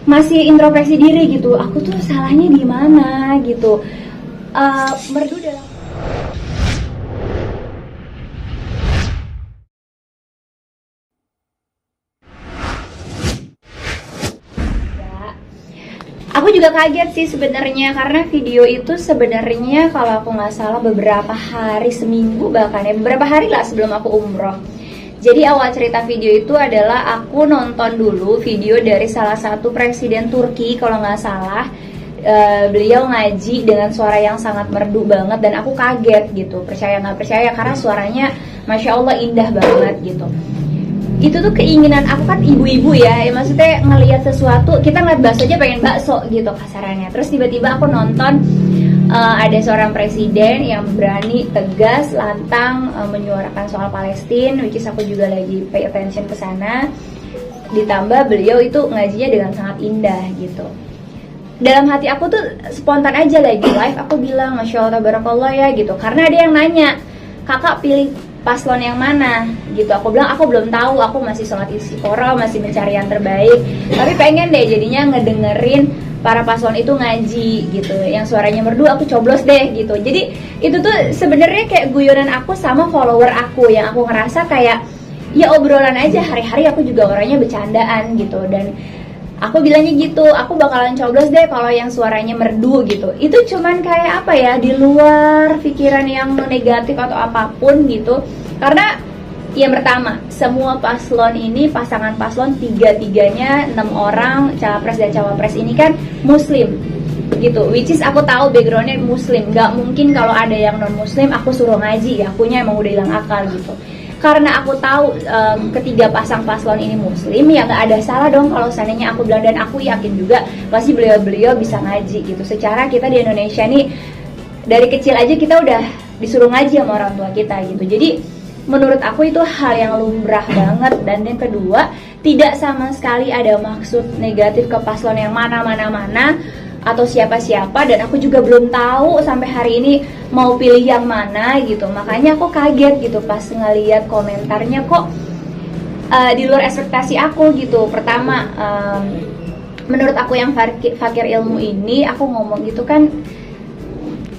masih introspeksi diri gitu, aku tuh salahnya di mana gitu. Merdu dalam Aku juga kaget sih sebenarnya, karena video itu sebenarnya kalau aku nggak salah beberapa hari, seminggu bahkan ya, beberapa hari lah sebelum aku umroh. Jadi awal cerita video itu adalah aku nonton dulu video dari salah satu presiden Turki kalau nggak salah. Beliau ngaji dengan suara yang sangat merdu banget dan aku kaget gitu, percaya nggak percaya, karena suaranya Masya Allah indah banget gitu. Itu tuh keinginan aku, kan ibu-ibu ya, maksudnya ngelihat sesuatu, kita ngeliat bakso aja pengen bakso gitu kasarannya. Terus tiba-tiba aku nonton ada seorang presiden yang berani, tegas, lantang menyuarakan soal Palestina, which is aku juga lagi pay attention ke sana. Ditambah beliau itu ngajinya dengan sangat indah gitu. Dalam hati aku tuh spontan aja lagi live, aku bilang Masya Allah tabarakallah ya gitu, karena ada yang nanya, kakak pilih paslon yang mana gitu. Aku bilang aku belum tahu, aku masih sholat istiqoroh, masih mencari yang terbaik, tapi pengen deh jadinya ngedengerin para paslon itu ngaji gitu, yang suaranya merdu aku coblos deh gitu. Jadi itu tuh sebenarnya kayak guyonan aku sama follower aku, yang aku ngerasa kayak ya obrolan aja, hari-hari aku juga orangnya bercandaan gitu. Dan aku bilangnya gitu, aku bakalan coblos deh kalau yang suaranya merdu gitu. Itu cuman kayak apa ya, di luar pikiran yang negatif atau apapun gitu. Karena yang pertama, semua paslon ini, pasangan paslon tiga-tiganya 6 orang capres dan cawapres ini kan muslim gitu, which is aku tahu backgroundnya muslim. Gak mungkin kalau ada yang non muslim aku suruh ngaji, ya akunya emang udah hilang akal gitu. Karena aku tahu ketiga pasang paslon ini muslim, ya nggak ada salah dong kalau seandainya aku bilang, dan aku yakin juga pasti beliau-beliau bisa ngaji gitu. Secara kita di Indonesia nih dari kecil aja kita udah disuruh ngaji sama orang tua kita gitu. Jadi menurut aku itu hal yang lumrah banget. Dan yang kedua, tidak sama sekali ada maksud negatif ke paslon yang mana atau siapa-siapa, dan aku juga belum tahu sampai hari ini mau pilih yang mana gitu. Makanya aku kaget gitu pas ngeliat komentarnya, kok di luar ekspektasi aku gitu. Pertama, menurut aku yang fakir ilmu ini, aku ngomong gitu kan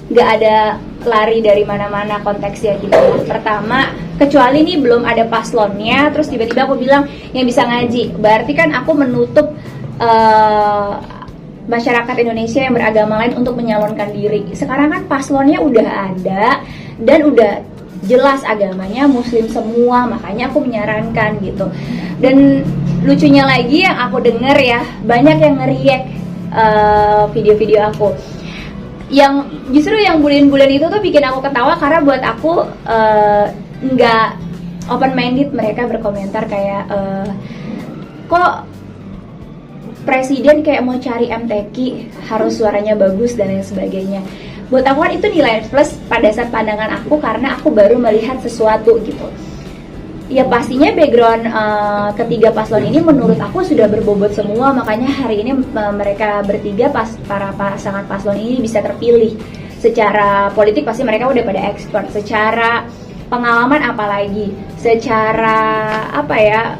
gak ada lari dari mana-mana konteksnya gitu. Pertama, kecuali nih belum ada paslonnya, terus tiba-tiba aku bilang yang bisa ngaji, berarti kan aku menutup masyarakat Indonesia yang beragama lain untuk menyalonkan diri. Sekarang kan paslonnya udah ada dan udah jelas agamanya muslim semua, makanya aku menyarankan gitu. Dan lucunya lagi yang aku denger ya, banyak yang nge-react video-video aku. Yang justru yang bulan-bulan itu tuh bikin aku ketawa, karena buat aku nggak open minded. Mereka berkomentar kayak kok presiden kayak mau cari MTQ, harus suaranya bagus dan lain sebagainya. Buat aku kan itu nilai plus pada saat pandangan aku, karena aku baru melihat sesuatu gitu. Ya pastinya background ketiga paslon ini menurut aku sudah berbobot semua, makanya hari ini mereka bertiga, para pasangan paslon ini bisa terpilih. Secara politik pasti mereka udah pada expert, secara pengalaman apalagi, secara apa ya,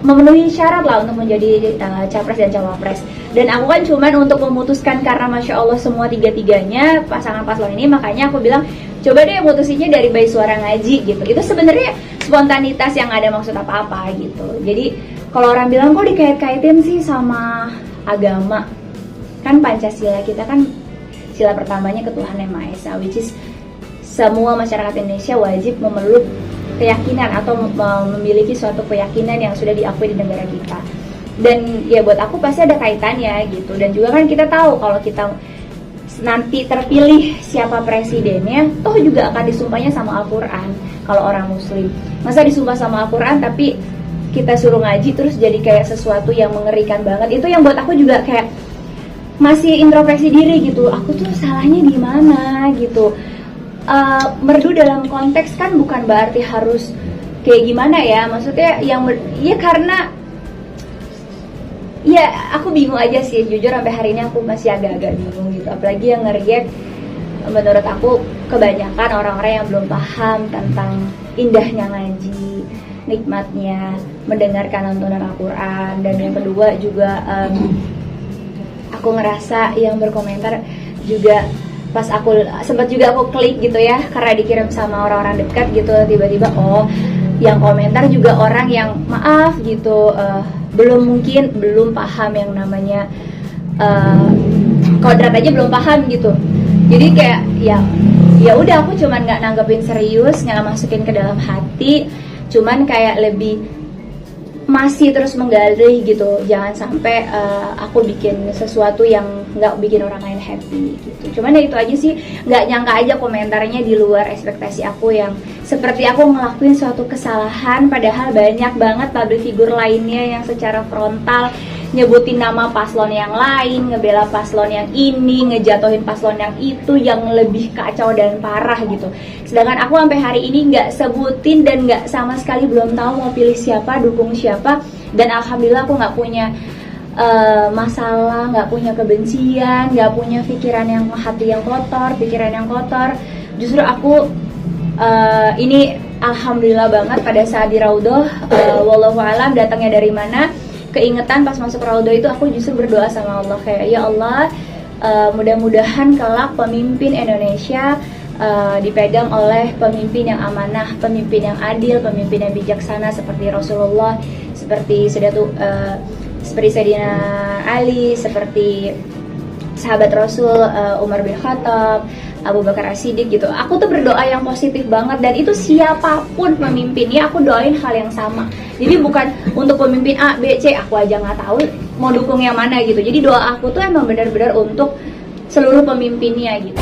memenuhi syarat lah untuk menjadi capres dan cawapres. Dan aku kan cuman untuk memutuskan, karena Masya Allah semua tiga-tiganya pasangan paslon ini, makanya aku bilang coba deh mutusinnya dari bayi suara ngaji gitu. Itu sebenarnya spontanitas yang ada maksud apa-apa gitu. Jadi kalau orang bilang kok dikait-kaitin sih sama agama, kan Pancasila kita kan sila pertamanya ketuhanan yang Maha Esa, which is semua masyarakat Indonesia wajib memeluk keyakinan atau memiliki suatu keyakinan yang sudah diakui di negara kita. Dan ya buat aku pasti ada kaitannya gitu. Dan juga kan kita tahu kalau kita nanti terpilih siapa presidennya, toh juga akan disumpahnya sama Al-Quran kalau orang muslim. Masa disumpah sama Al-Quran tapi kita suruh ngaji terus jadi kayak sesuatu yang mengerikan banget. Itu yang buat aku juga kayak masih introspeksi diri gitu, aku tuh salahnya di mana gitu. Merdu dalam konteks kan bukan berarti harus kayak gimana ya, maksudnya yang ya karena ya aku bingung aja sih, jujur sampai hari ini aku masih agak-agak bingung gitu. Apalagi yang nge-react, menurut aku kebanyakan orang-orang yang belum paham tentang indahnya ngaji, nikmatnya mendengarkan lantunan Al-Quran. Dan yang kedua juga aku ngerasa yang berkomentar juga pas aku sempat juga aku klik gitu ya, karena dikirim sama orang-orang dekat gitu, tiba-tiba oh yang komentar juga orang yang maaf gitu, belum paham yang namanya kodrat aja belum paham gitu. Jadi kayak ya udah, aku cuman nggak nanggepin serius, nggak masukin ke dalam hati, cuman kayak lebih masih terus menggali gitu. Jangan sampai aku bikin sesuatu yang nggak bikin orang lain happy gitu. Cuman ya itu aja sih, nggak nyangka aja komentarnya di luar ekspektasi aku, yang seperti aku ngelakuin suatu kesalahan, padahal banyak banget public figure lainnya yang secara frontal nyebutin nama paslon yang lain, ngebela paslon yang ini, ngejatuhin paslon yang itu, yang lebih kacau dan parah gitu. Sedangkan aku sampai hari ini nggak sebutin dan nggak sama sekali belum tahu mau pilih siapa, dukung siapa. Dan alhamdulillah aku nggak punya masalah, nggak punya kebencian, nggak punya pikiran yang hati yang kotor, pikiran yang kotor. Justru aku ini alhamdulillah banget pada saat di Raudhoh, wallahu alam datangnya dari mana, keingetan pas masuk Raudhoh itu aku justru berdoa sama Allah kayak, ya Allah, mudah-mudahan kelak pemimpin Indonesia dipegang oleh pemimpin yang amanah, pemimpin yang adil, pemimpin yang bijaksana seperti Rasulullah, seperti Sayyidina Ali, seperti sahabat Rasul Umar bin Khattab, Abu Bakar As-Siddiq gitu. Aku tuh berdoa yang positif banget, dan itu siapapun pemimpinnya aku doain hal yang sama. Jadi bukan untuk pemimpin A, B, C, aku aja nggak tahu mau dukung yang mana gitu. Jadi doa aku tuh emang benar-benar untuk seluruh pemimpinnya gitu.